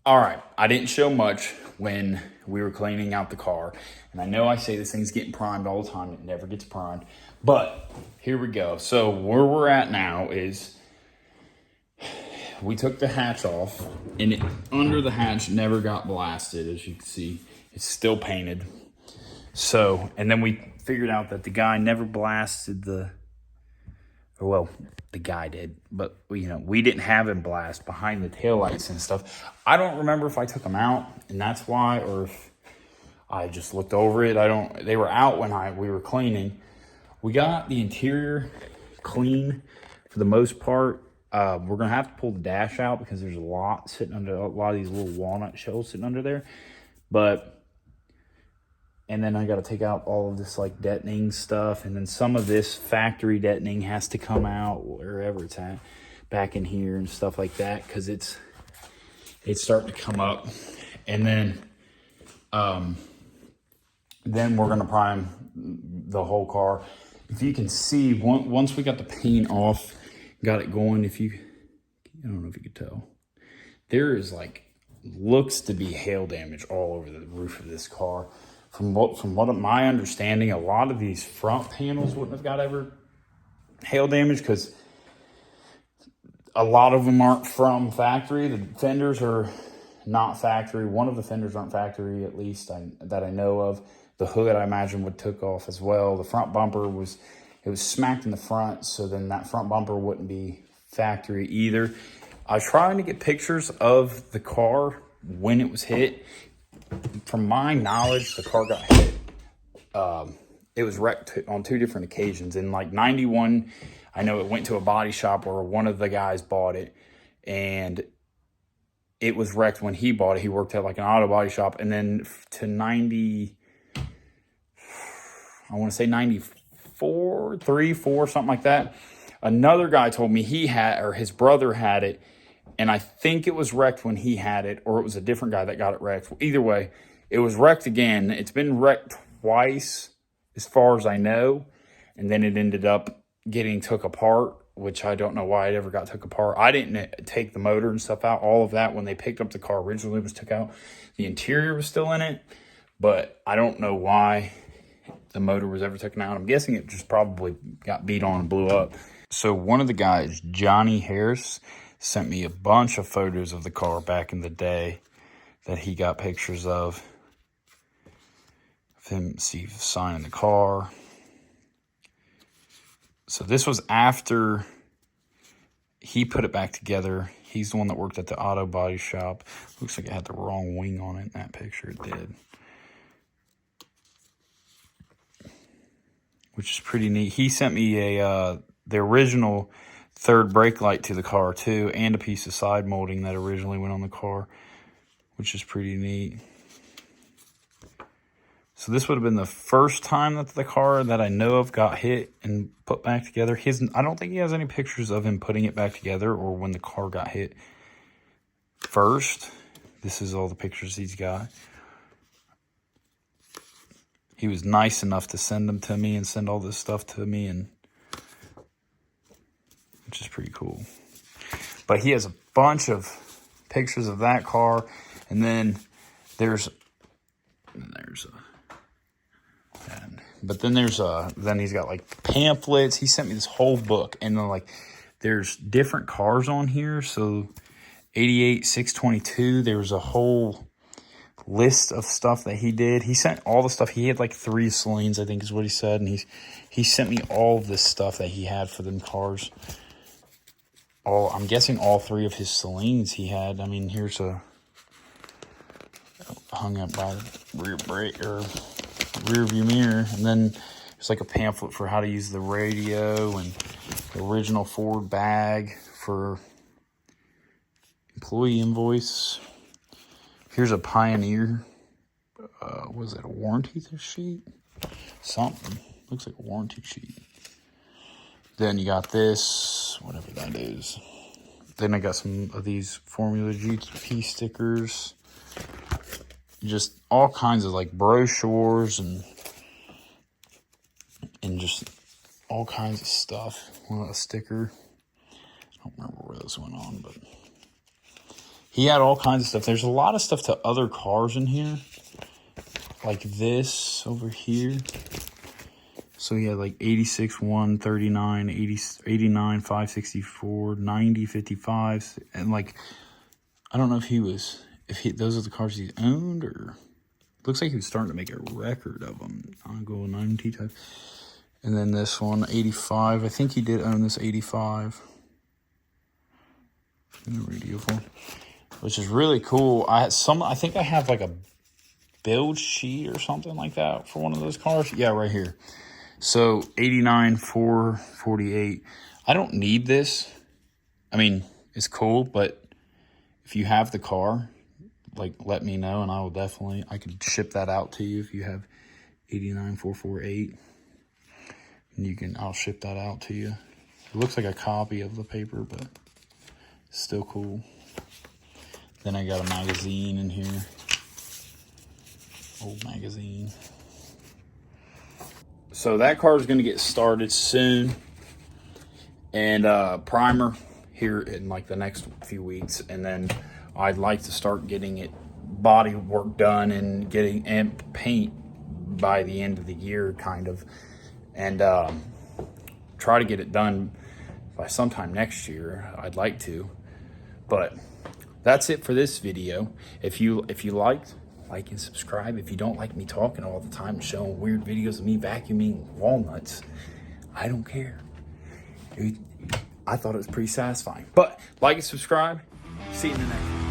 All right, I didn't show much when we were cleaning out the car. And I know I say this thing's getting primed all the time. It never gets primed. But here we go. So where we're at now is we took the hatch off. And it, under the hatch never got blasted, as you can see. It's still painted. So, and then we figured out that the guy never blasted the... Well, the guy did, but you know, we didn't have him blast behind the taillights and stuff. I don't remember if I took them out and that's why, or if I just looked over it. They were out when we were cleaning. We got the interior clean for the most part. We're gonna have to pull the dash out because there's a lot of these little walnut shells sitting under there. And then I got to take out all of this like detonating stuff. And then some of this factory detonating has to come out wherever it's at, back in here and stuff like that. Cause it's starting to come up. And then we're going to prime the whole car. If you can see, once we got the paint off, got it going, I don't know if you could tell, there is like, looks to be hail damage all over the roof of this car. From what my understanding, a lot of these front panels wouldn't have got ever hail damage because a lot of them aren't from factory. The fenders are not factory. One of the fenders aren't factory, at least that I know of. The hood, I imagine, would took off as well. The front bumper was smacked in the front, so then that front bumper wouldn't be factory either. I was trying to get pictures of the car when it was hit. From my knowledge, the car got hit. It was wrecked on 2 different occasions. In like 91, I know it went to a body shop where one of the guys bought it. And it was wrecked when he bought it. He worked at like an auto body shop. And then to 94, 3, 4, something like that. Another guy told me his brother had it. And I think it was wrecked when he had it, or it was a different guy that got it wrecked. Either way, it was wrecked again. It's been wrecked twice, as far as I know. And then it ended up getting took apart, which I don't know why it ever got took apart. I didn't take the motor and stuff out. All of that, when they picked up the car originally, was took out. The interior was still in it, but I don't know why the motor was ever taken out. I'm guessing it just probably got beat on and blew up. So one of the guys, Johnny Harris, sent me a bunch of photos of the car back in the day that he got pictures of him signing the car. So this was after he put it back together. He's the one that worked at the auto body shop. Looks like it had the wrong wing on it in that picture. It did. Which is pretty neat. He sent me the original third brake light to the car too, and a piece of side molding that originally went on the car, which is pretty neat. So this would have been the first time that the car that I know of got hit and put back together. I don't think he has any pictures of him putting it back together or when the car got hit first. This is all the pictures he's got. He was nice enough to send them to me and send all this stuff to me, and which is pretty cool. But he has a bunch of pictures of that car. And then then he's got like pamphlets. He sent me this whole book, and then like there's different cars on here. So 88, 622, there was a whole list of stuff that he did. He sent all the stuff. He had like 3 Saleens, I think is what he said. And he sent me all of this stuff that he had for them cars. I'm guessing all 3 of his Saleens he had. I mean, here's a hung up by the rear view mirror. And then there's like a pamphlet for how to use the radio and the original Ford bag for employee invoice. Here's a Pioneer. Was it a warranty sheet? Something. Looks like a warranty sheet. Then you got this, whatever that is. Then I got some of these Formula GP stickers. Just all kinds of like brochures and just all kinds of stuff. A sticker. I don't remember where those went on, but he had all kinds of stuff. There's a lot of stuff to other cars in here. Like this over here. So he had like 86, 139, 80, 89, 564, 90, 55. And like, I don't know if those are the cars he owned, or looks like he was starting to make a record of them. Ongoing 90 type. And then this one, 85. I think he did own this 85. Radio phone, which is really cool. I think I have like a build sheet or something like that for one of those cars. Yeah, right here. So 89, 448. I don't need this. I mean, it's cool, but if you have the car, like, let me know, and I could ship that out to you if you have 89, 448. And I'll ship that out to you. It looks like a copy of the paper, but it's still cool. Then I got a magazine in here. Old magazine. So that car is going to get started soon. And primer here in like the next few weeks. And then I'd like to start getting it body work done and getting paint by the end of the year, kind of. And try to get it done by sometime next year. I'd like to. But that's it for this video. If you liked, like and subscribe. If you don't like me talking all the time and showing weird videos of me vacuuming walnuts, I don't care. I thought it was pretty satisfying. But like and subscribe. See you in the next one.